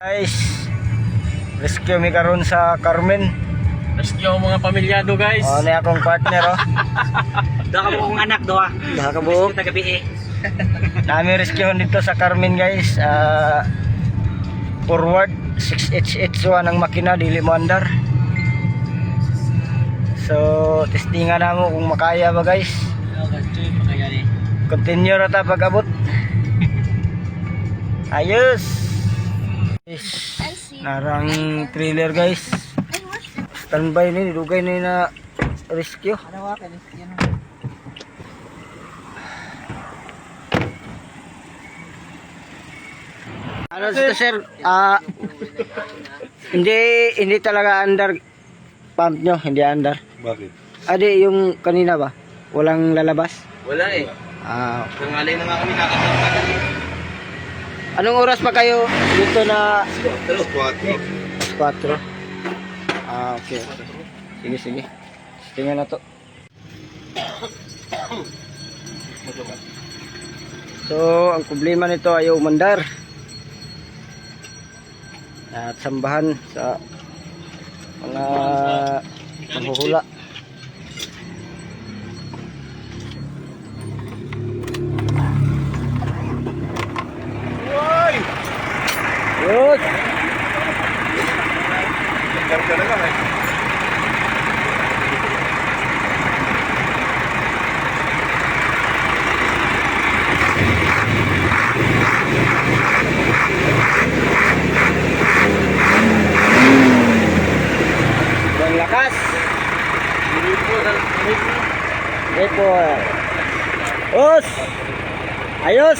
Guys, rescue mi karon sa Carmen. Rescue ang mga pamilyado, guys. Oh, ni akong partner oh. Doa ka mo kong anak, doa. Daha ka buok. Rescue taga-BE. Nami rescue dito sa Carmen, guys. Forward 6HH1 ang makina dili mo andar. So, testingan na mo kung makaya ba, guys. Continue ra ta pag-abot. Ayos. Narang trailer, guys. Standby ni dugay na rescue. Ano ito, sir? Hindi talaga under pump nyo, hindi under. Bakit? Adi, yung kanina ba? Walang lalabas? Wala eh. Okay. Kung alay na nga kami nakasama. Anong oras pa kayo dito na 4. 4? Okay. Sige. Tingnan na to. So, ang problema nito ay umandar. At sambahan sa mga panghuhula. Good. Ang lakas. Depo. Os. Ayos.